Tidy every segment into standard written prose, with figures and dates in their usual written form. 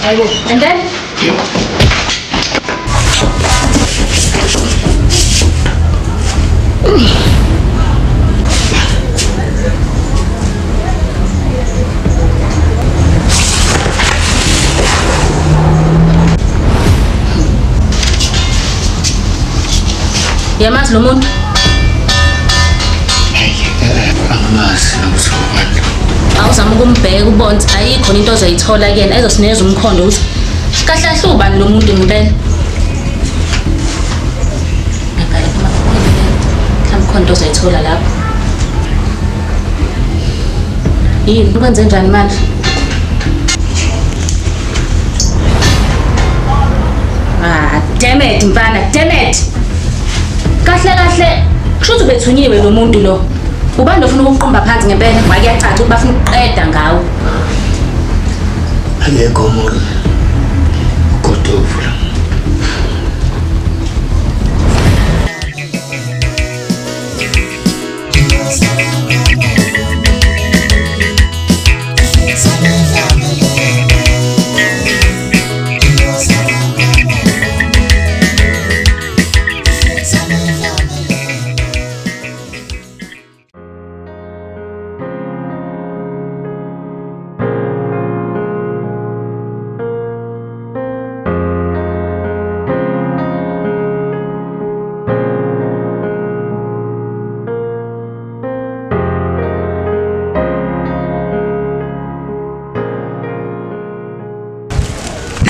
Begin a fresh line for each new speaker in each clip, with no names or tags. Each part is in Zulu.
And then? Yamazi lo muntu?
Angamazi nomthombo.
Awuzama ukumbheka ubone ayikho into ozoyithola kuyena ezosinikeza umkhondo ukuthi kahle kahle ubani lo muntu ngempela. Ngakala mhlawumbe umkhondo ozoyithola lapho. Yini ukwenze njani manje? Damn it mfana, damn it. Kahle kahle kusho ubethunyiwe lo muntu lo. Ubani ofuna ukuqomba phansi ngempela makuyacaca ukuthi bafuna ukuqeda ngawo.
Akekho umuntu ugodovula.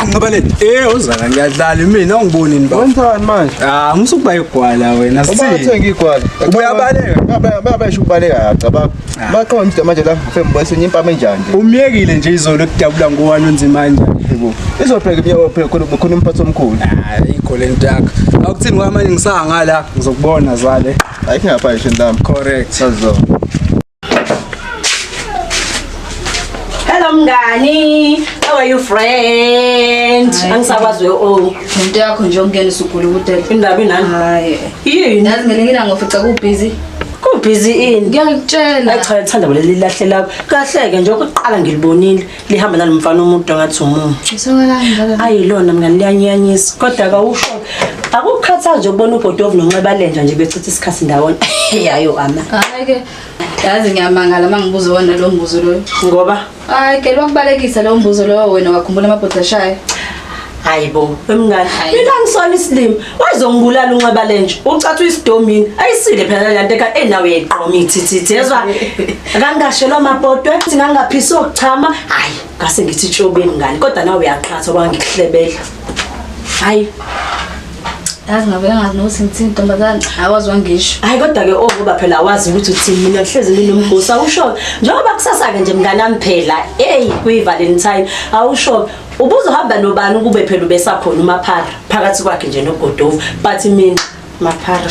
Ngabaleni uzala ngiyadlala mina ungiboni ni ba
wenzani manje
ngisukuba igwala wena sithi
ubathenga igwala
ubuyabaleka
bayasho ukubaleka yacabanga baqonda ukuthi manje la ngifembese impama enjani
umiyekile nje izolo ekudabula ngowani onzima kanjani
yebo izopheka imiyaphela khona umphathi omkhulu
igole ntaka akuthini kwamanje ngisangala ngizokubona zale
ayikho ngapha isho ndami
correct
sazo.
Hello mngani, how are you friend? Angisakwazi
Into yakho nje ongena usugula ukudela.
indaba inani?
Hayi.
Yini?
Nazi ngelinye ngofica ku-busy.
Ku-busy ini?
Ngiyakutshela.
Cha ngithanda bona lilahle lakho. Kahleke nje ukuqala ngilibonile lihamba nalomfana umuntu ngathi umuntu.
Ngisokalani njalo?
Ayilona mngani liyanyanyisa kodwa akawusho. Akukhathazi nje ukubona uGodov noNceba lenja nje bechitha isikhathi ndawonye. Hayo ama.
Hayi ke. Yazi ngiyamangala mangibuza wona lo mbuzo lo.
Ngoba
Hayi ke lokubalekisa lo mbuzo lo wena wakhumbula amabhodla ashaya.
hayibo emngani mina ngisona isilimo wazongibulala uNceba lenje ucathi isidomini ayisile phela lento enawe yayiqoma ithithithi yezwa akangashelwa amabhodwe singangaphisa ukuchama hayi ngase ngithi tshobeni ngani kodwa nawe uyaqhatha kwangikuhlebela hayi
Yazi ngabe ngazi nokuthi ngithini ntombazana awazi wangisho.
hayi kodwa ke ngoba phela awazi ukuthi uthini mina hlezi nginomgosi awusho njengoba kusasa ke nje mnganami phela kwi Valentine awusho ubuzohamba nobani ukube phela ubesakhona uMaphara phakathi kwakhe nje noGodov but mina Maphara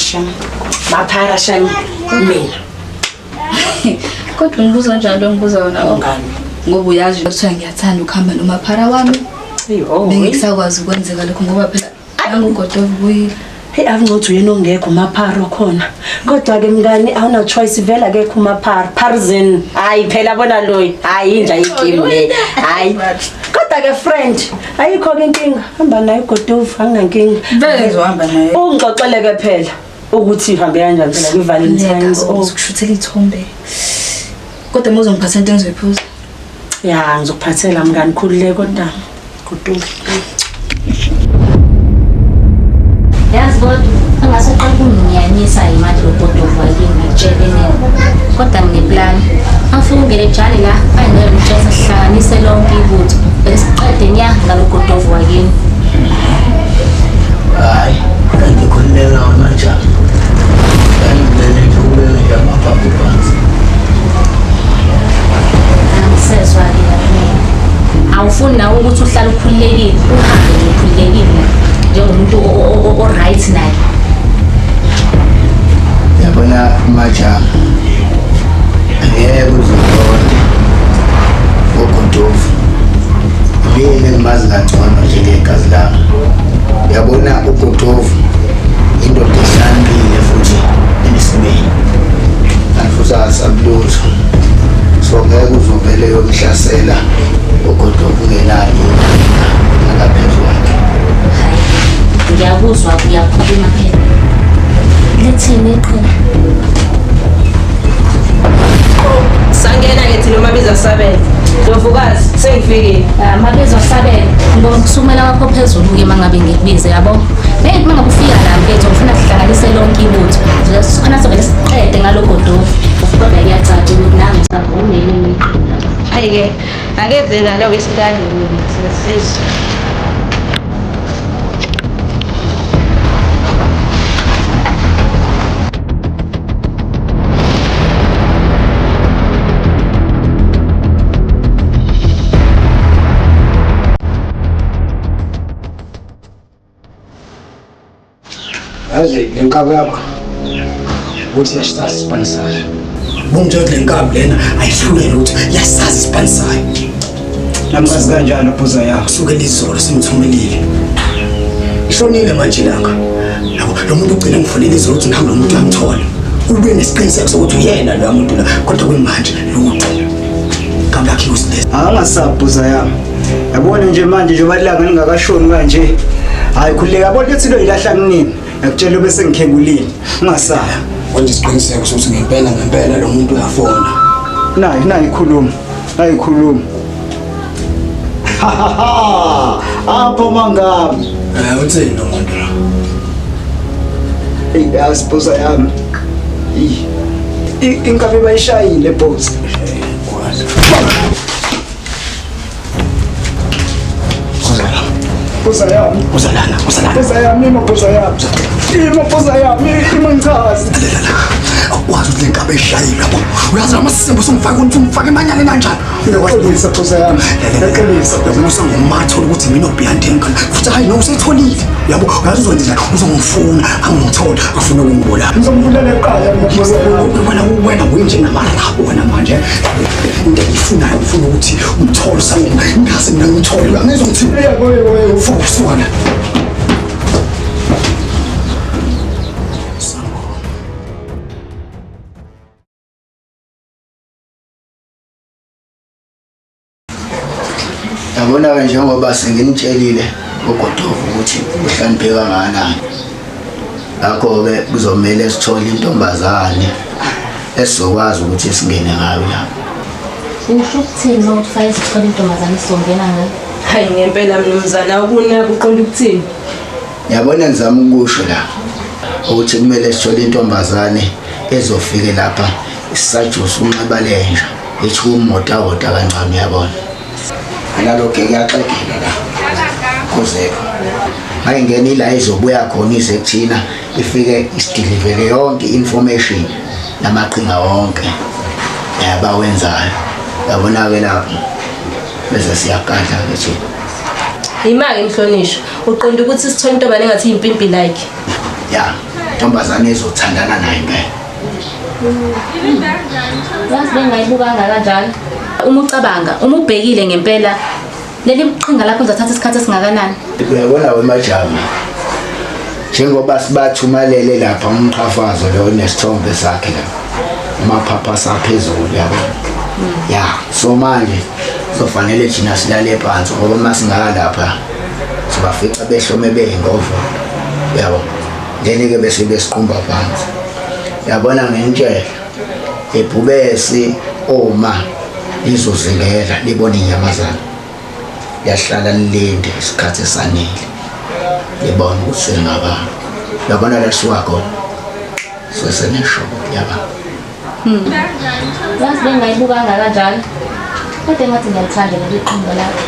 shame mina
Kodwa ngibuza njalo lo ngibuza wona
ngani
ngoba uyazi ukuthi ngiyathanda ukuhamba noMaphara wami. Bengisakwazi ukwenzeka lokho ngoba phela anguGodov buyi.
Hey akungothi uyena ongekho uMaphara khona kodwa ke mngani awuna choice vela ke kuMaphara Parzin hayi phela bona loyi hayi inja igame le hayi kodwa ke friend ayikho ke inkinga hamba naye uGodov anginankinga
Bezohamba naye.
ungixoxele ke phela ukuthi ihambe kanjani phela kwi Valentine's
ukushuthela ithombe. Kodwa muzongiphatha into engizoyiphuza.
ya ngizokuphathela mngani khulile kodwa Godov
Yazi kodwa angaseqala kunginyanyisa imali loGodov wakini ngitshelene. Kodwa ngineplan. Afike ungene njalo la ayingeke ngitshela sihlanganise lonke ibutho. Besiqede nya ngaloGodov wakini.
Hayi, kangikhuleka manje. Kangilela nje yamaphaphu phansi.
Angisezwa ke mina. Awufuni nawe ukuthi uhlale ukhululekile, uhambe nje ukhululekile njengomuntu o-right naye.
Yabona manje angeke uzibone uGodov. Yini engimazi kangcono njengegazi lami. Yabona uGodov indoda ehlakaniphile futhi enesimilo. Anfuza asabulutho. So ngeke uzovele yomhlasela uGodov ungenayo.
ngiyakuzwa uyakhuluma phela. Lethini iqhinga.
Sangena ke thina uma bizasabela. Ndovukazi sengifikile.
Mabezwa sabela ngibona ukusumela kwakho phezulu ke mangabe ngikubize yabo. Hey mangabe ufika la mfethu ngifuna sihlanganise lonke ibutho. Sona sobe siqede ngaloko dofu. Kodwa kuyacaca ukuthi nami ngisavumile iqhinga.
Hayi ke akezela lo wesikanje sesizo.
Yazi lenkabi yakho uthi yasisazi isipanisayo. Bunjalo lenkabi lena ayihluleli ukuthi yasazi isipanisayo. Namkazi kanjalo bhuza yakho sukela izolo simthumelile. Ishonile manje langa. Yabo lo muntu ugcina ngifonela izolo ukuthi ngihambe nomuntu uyamthola. Ube nesiqiniseko sokuthi uyena lo muntu la kodwa kwemanje lutho. Kambe yakhe usileza.
Angasabhuza yami. Yabona nje manje njengoba ilanga lingakashoni kanje. Hayi khuleka yabona ukuthi lo ilahla kunini. Yakutshela bese ngikhebulini. Ungasaya.
Wenza isiqiniseko sokuthi ngempela lo muntu uyafona.
Nayi ikhuluma. Nayi ikhuluma. Apho mangami.
Uthini lo muntu la?
Yasibhuza yami. Inkabi bayishayile boss.
Kwazi.
Bhuza yami.
Uzalana.
Bhuza yami, bhuza yami. Bhuza yami, imanchazi.
Wazi ukuthi lenkabe eshayile yabo. Uyazi amasimbo somfaka ukuthi umfake emanyane kanjani.
Uyaxolisa bhuza yami. Uyaxolisa.
Uyamusa ngomathola ukuthi mina obhiyandenga futhi hayi no usayitholile. Yabo uyazi uzwenza uzongifuna angithola afuna ukungibulala.
Ngizomvulela eqala bhuza yami.
Wena njengamarabo wena manje. Into engiyifunayo ngifuna ukuthi umthole sami ngaze mina ngimthole. Uyangizwa ukuthi ufukuswana. Yabona ke njengoba senginitshelile uGodovu ukuthi uhlanipheka kangakanani. Ngakho ke kuzomela sithole intombazane esizokwazi ukuthi singene ngayo lapha.
Usho ukuthini mawuthi fayile sithola intombazane sizongena ngayo?
Hayi ngempela mnumzana ukuna kuqonda ukuthini?
Yabona ngizama ukusho la ukuthi kumele sithole intombazane ezofike lapha isajusa unqaba lenja ethi umota kancane yabona. Nalokho kuyaxegela la. Kuze mayingena ila izobuya khona ize kuthina ifike isidilivele yonke information namaqhinga wonke yabawenzayo. Yabona ke lapho bese siyagadla ke thina.
Imake mhlonishwa uqonda ukuthi sithole intombazane engathi impimpi like.
Ya, intombazane ezothandana naye ngeke.
Yazi bengayibukanga kanjalo. Uma ucabanga, uma ubhekile ngempela leli qhinga lakho uzathatha isikhathi esingakanani?
Uyabona wemajama. Njengoba sibathumalele lapha umqhafazo lo nesithombe sakhe la. Amaphapha saphezulu yabona. Ya, so manje sofanele thina silale phansi ngoba masingaka lapha sibafica behlome beyingovo. Yabo. Then ke bese besiqhumba phansi. Yabona ngentshela ebhubesi oma izozingela libona inyamazana. Yahlala lilinde isikhathi esanele. Libona ukuthi sengaba. Yabona la suka khona. Sesenesho yaba.
Yazi bengayibukanga kanjalo. Kodwa ngathi ngiyalithanda leli qhinga lakho.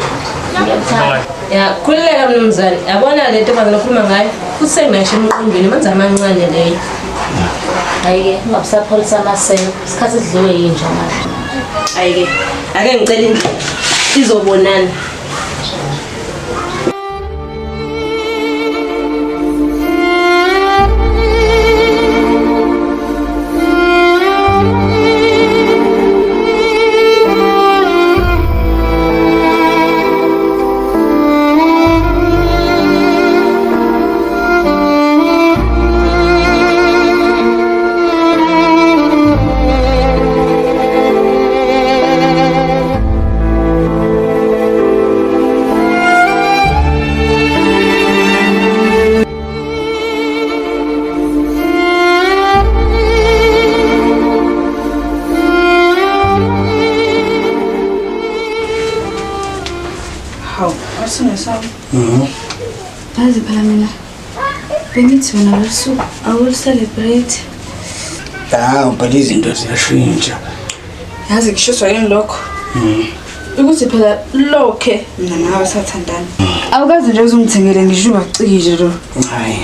Ngiyalithanda.
Ya khulileka mnumzane. Yabona le ntombazane okhuluma ngayo kusengisho emqondweni manje amancane leyo.
Hayi-ke ungabusapholisa amaseko isikhathi sidliwe yinja manje.
Hayi-ke ake ngicela indlela izobonana.
Asinesami. Yazi phela mina bengithi wena losuku awucelebrate.
But izinto ziyashintsha.
Yazi kushiswa yini lokho? Ukuthi phela lokhe mina nawe sathandana. Awukazi nje uzungithengele ngisho ubacikije lo.
Hayi,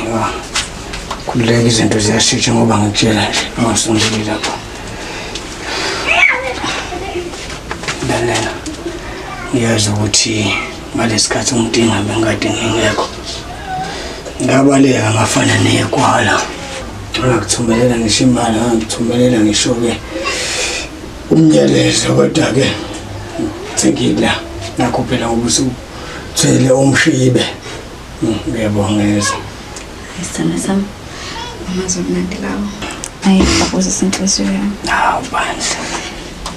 kuleka izinto ziyashintsha ngoba ngikutshela nje angasondeli lapho. Lalela. Ngiyazi ukuthi ngalesikhathi umuntu ingabe ngade ngingekho. Ngabaleka ngafana nekwala. Ngakuthumelela ngisho imali, ngakuthumelela ngisho-ke umnyelezo kodwa-ke sengila nakhuphela ngobusuku thwele umshibe. Ngiyabongeza.
Isithanda sami. Amazi omnandi lawo. Ayibhakuzisa inhliziyo yami.
Hawu bandla.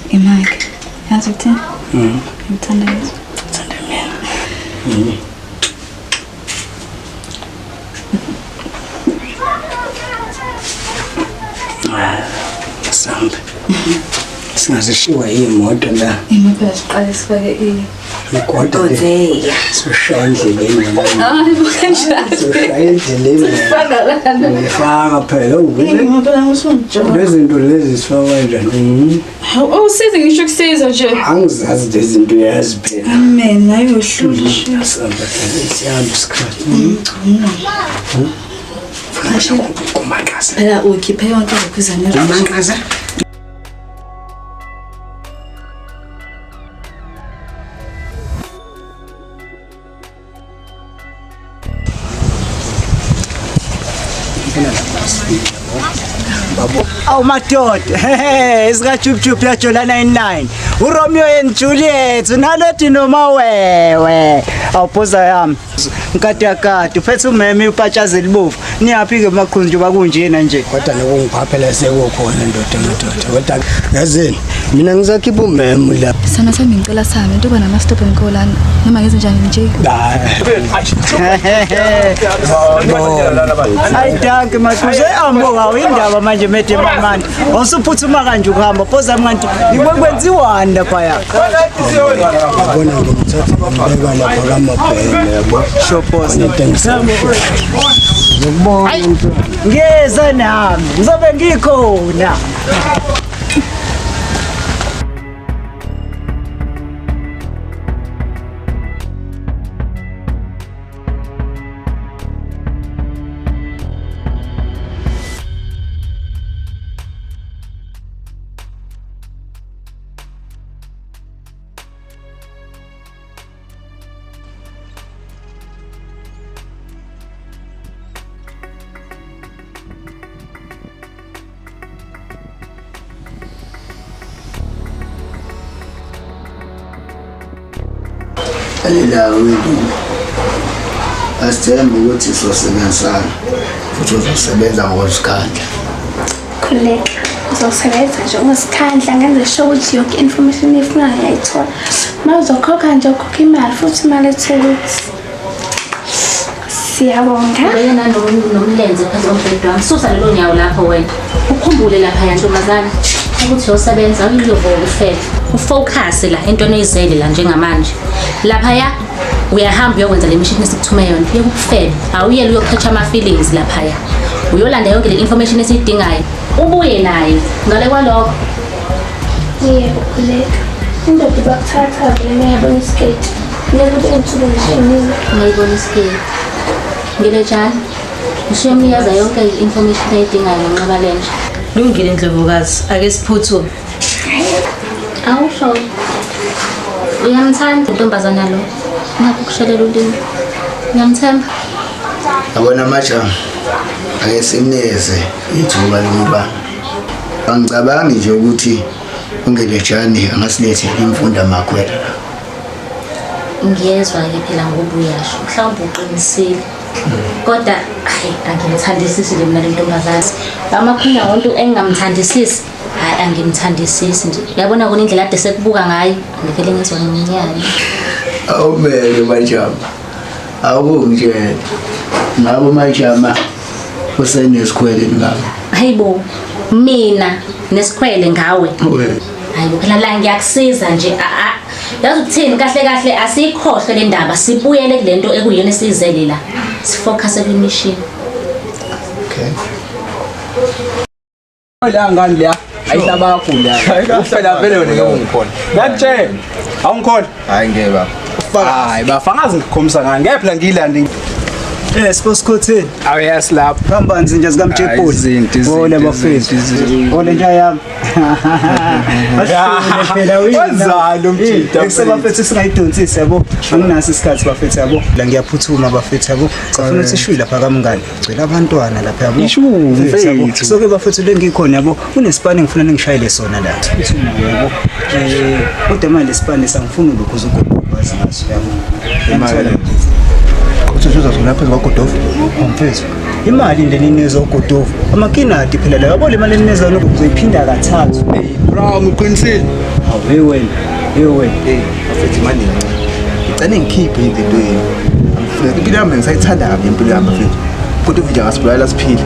Imake. Yazi uthini? Ngithanda yethu.
Thanda mina. Sambe. Singazishiwa imoto la.
Imoto yasiqala sifake
Imoto le. Soshaya endleleni yona.
Hayi kanjani?
Soshaya endleleni.
Faka lana.
Ngifaka phela uvile.
Imoto la usunjola.
Lezi zinto lezi sifaka kanjani?
Usize ngisho kusiza nje.
Angizazi lezi zinto uyazi phela.
Amen, ayohlulisha.
Sambe siyahamba isikhathi. Kumangaza.
Phela ukhiphe yonke ukukhuzana.
Kumangaza.
Awu madoda, isikachup yajola 99. uRomeo and Juliet nalothi noma wewe. Awuphoza yami. Nkadakade uphethe umeme upatshazela ibovu. Niyaphi ke maqhunju bakunjena nje.
Kodwa nokungiphaphela sekukhona ndoda. Kodwa yazini mina ngizakhipha umeme la.
Sana sami ngicela sami into bana ama stop and go lana. Noma ngenze njani nje?
Hayi danke maqhuzu amboka indaba manje methe mamani. Awusuphuthuma kanje ukuhamba phoza mnganti ngikwenziwani lapha ya.
Bona ngimthatha ngibeka lapha kamabhele yabo.
Shopos
Ngithengisela. Ngibona
ngeza nami ngizobe ngikhona.
Alila wethu. Asithemba ukuthi sosebenzisana futhi uzosebenza ngokusikhandla.
Khuleka uzosebenza nje ngosikhandla ngenze sure ukuthi yonke information efunayo uyayithola. Mawuzokhokha nje ukhokha imali futhi imali ethukuthi. Siyabonga.
Ubeyena nomlenze phansi kombhede wami. Susa lelo nyawo lapho wena. Ukhumbule lapha yantombazana ukuthi uyosebenza uyilovo ufele. Ufocus la entweni oyizele la njengamanje. Lapha ya uyahamba uyokwenza le mission esikuthuma yona. Uyekufele. Awuyele uyokhetha ama feelings lapha ya. Uyolanda yonke le information esidingayo. Ubuye naye. Ngale kwalokho.
Yebo khuleka. Indoda bakuthatha vele yabona iskate. Nekuthi ensuku ngishinile.
Ngiyibona isikele. Ngiletshani. Ngishiyomnikaza yonke i-information ayidingayo ngenqaba lenje.
Lungile Ndlovukazi, ake siphuthume.
Awusho. Uyamthanda intombazana lo. Ngakho kushelela ulimi. Ngiyamthemba.
Yabona majama. Ake simnikeze ithuba lokuba angicabangi nje ukuthi ungelejani angasilethe imfunda makhwela.
Ngiyezwa ke phela ngobuyasho. Mhlawumbe uqinisile. Kodwa hayi angimthandisisi le mina lentombazana. Amakhunda wonke engamthandisisi hayi angimthandisisi nje. Uyabona kona indlela ade sekubuka ngayo ngivele ngizwa ngiminyane.
Awumele majama. Awungitshela. Ngabo majama usenesikhwele ngabo.
Hayibo mina nesikhwele ngawe. Hayi phela la ngiyakusiza nje Yazi ukuthini kahle kahle asikhohle le ndaba sibuyele kulento ekuyiyona esizele la. Sifocus kwimishini.
Okay.
La ngani la ayihlaba kakhulu la phela vele wena ngeke ungikhona ngiyakutshela awungikhona
Hayi ngeke baba
hayi bafangazi ngikhombisa ngani ngepha ngiyilandi
sports coaching
awuyas lapha
hamba nzinja zikamtshepoli ole bafethu ole nja yami phela
wenzani umjida
ekusebafethu singayidonsisi yabo anginaso isikhathi bafethu yabo la ngiyaphuthuma bafethu yabo ngifuna ukuthi ishwi lapha kamngani ngicela abantwana lapha yabo
mfethu
so ke bafethu lengikhona yabo kunesipani ngifuna ngishayele sona la phuthuma yabo kodwa manje lesipani sangifuna ukukhuza ukukwazi ngaso yabo
Uzoza zona phezulu kwaGodovu
mfethu imali indeni nezoGodovu amakinati phela la yabo le mali enezana ukuzoyiphinda kathathu
bro ngiqinisile
awewe
afethu imali ngicane ngikhiphe izinto yini angifuna impilo yami ngisayithanda kabi impilo yami afethu kodwa nje ngasibulala siphile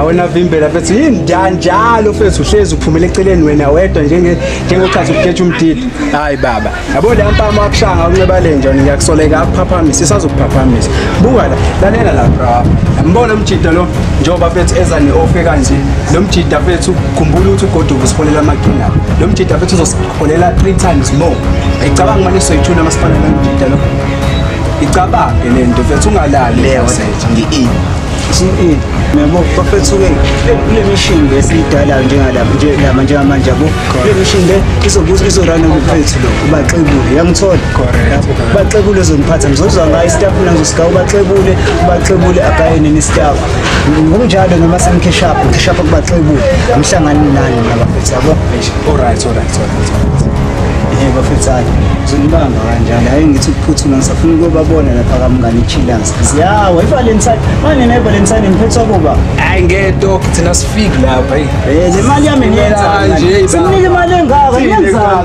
wena vimbela fethu yini njalo fethu uhlezi uphumela eceleni wena wedwa njengochaza ukukhetha umdidi hayi baba yabo le mpama wakushanga unceba lenja ngiyakusoleka akuphaphamisa isazokuphaphamisa buka la lalela la bra yambona umjida lo njoba fethu eza neofe kanje lo mjida fethu khumbula ukuthi uGodovu siholela amakinga lo mjida fethu uzosiholela 3 times more ayicabanga manje soyithuna masifanele umjida lo icabange lento fethu ungalali
leyo ngi
Memo bafethu ke le machine lesiyidala njengalapha njengamanje yabo le machine le izorana ngophethu lo ubaxebule yangithola yabo baxebule uzongiphatha ngizozwa ngayo istaff nangizosigaba ubaxebule akayene ne staff ngokunjalo noma semcash up kubaxebule umhlangani nani nabafethu yabo
alright
bafethu zonibanga kanjalo hayi ngithi ukuphuthuma ngisafuna ukubabona lapha kamngani ichillers ziyawa ivalentine manje nevalentine ngiphethe kuba
hayi ngedok thina sifike lapha
le mali yami niyenza nje sinike imali engaka niyenza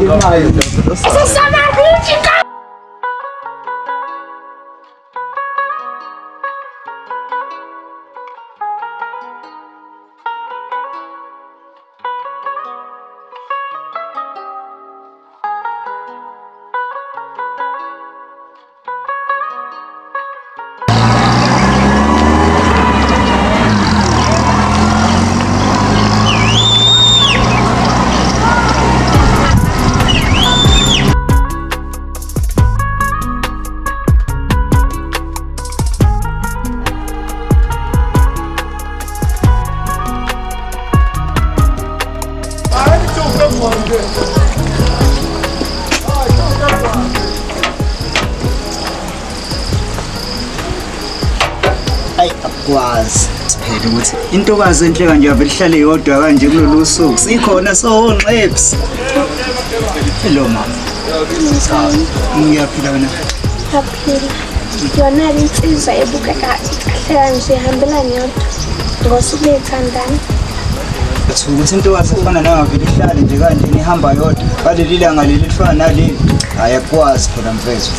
akwazi siphele ukuthi intokazi enhle kanje avele ihlale yodwa kanje kulolu suku sikhona sonxeps hello mama ngiyaphila wena
Haphila yona insizwa ebukeka kahle kanje ihambela yodwa ngosuku lethandana
ukuthi intokazi efana nayo avele ihlale nje kanje nihamba yodwa baleli langa leli lifana naleli hayi akwazi phela mfethu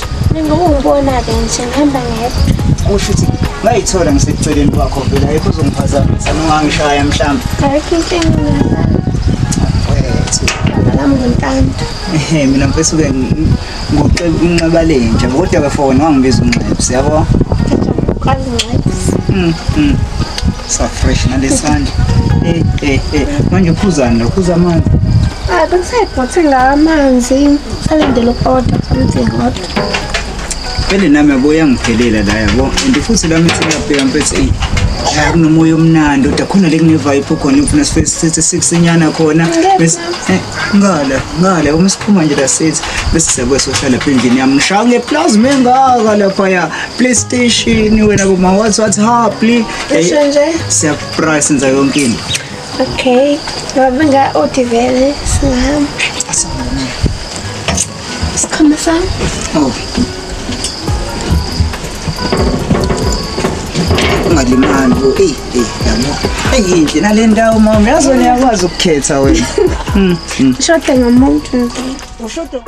ngokubona ke nje ngihamba ngedwa
usho ukuthi ngayithola ngiseceleni kwakho vele ayikho uzongiphazamisa noma ngishaya mhlawumbe
ayikho inkinga nami
mina mfethu ke ngokunxeba lenja kodwa ke for wangibiza unxeps yabo so fresh nalesandla manje uphuzani uphuza amanzi
bekusayibhothenga amanzi salindele ukodwa something kodwa
vele nami yabo yangiphelela la yabo and futhi lami singabheka mfethu kunomoya omnandi kodwa khona le kunevibe khona ngifuna sifethu sinyana khona bese ngala uma siphuma nje la sethi bese siyabuya sohlala lapha endlini yami ngishaya ngeplasma engaka lapha ya PlayStation wena kuma what happy
nje
surprise enza yonke into
okay ngabenga otivele singahamba sikhona sam
ngalimali yabo yinhle nale ndawo mama yazona yakwazi ukukhetha wena
shoda ngomuntu nje
ushoda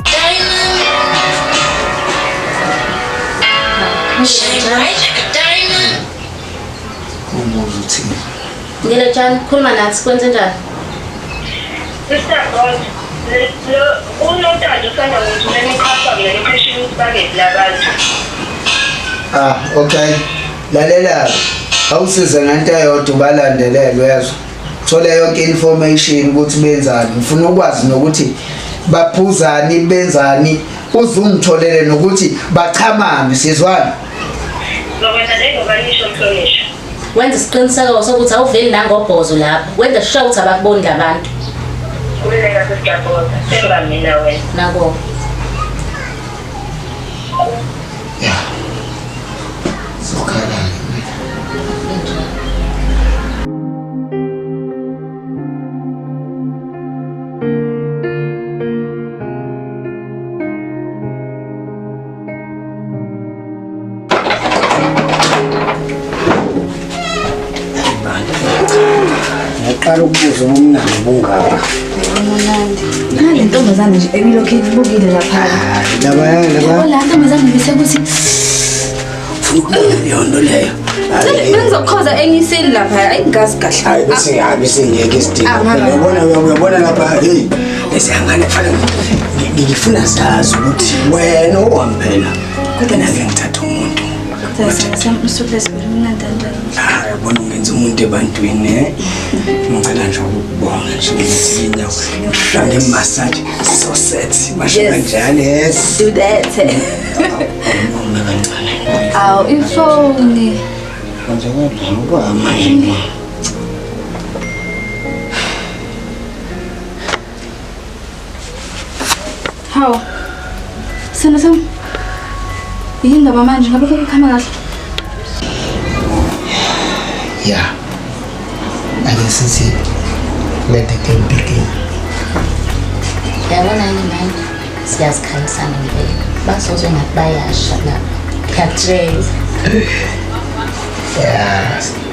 Ngile John khuluma nathi kwenze njani?
Sister God, lo unotata usanda ngothumela etarget labantu.
Okay. Lalela. Awusize ngento eyodwa balandelelwe yazo. Thola yonke information ukuthi benzani. Ngifuna ukwazi nokuthi baphuzani benzani. Uzungitholele nokuthi bachamame sizwana.
Lokwenza njengobanisho Mhlonishwa.
Wenza isiqiniseko sokuthi awuveli nangobhozo lapho. Wenza sure ukuthi abakuboni labantu.
Kuleka sesiyabona. Semba mina wena.
Nako.
Yeah. Sokhala. Ngaqala ukubuza umnandi bungaka.
Nale ntombazane nje ebilokhu ibukile lapha.
Laba.
La ntombazane bese kuthi
Yondo leyo.
bengizokhoza engiseli lapha ayingazi kahle.
Hayi bese ngeke isidingo. Uyabona lapha hey lesiyangane fanele ngifuna sazi ukuthi wena owampela kodwa nake ngithatha umuntu. Hayi bona ungenza umuntu ebantwini ngicela nje ukubona nje ukuthi inyawo hlale massage so set masho kanjani yes
Do that. Aw ifoni.
konje kodwa manje
Haw. Sena sam. Yindaba manje ngabe kukhama kahle.
yeah ake sithi let the game begin.
Yabona yini manje? Siyazikhanyisana ngempela. Basozwe ngathi bayasha lapha. Khathrezi.
Yeah.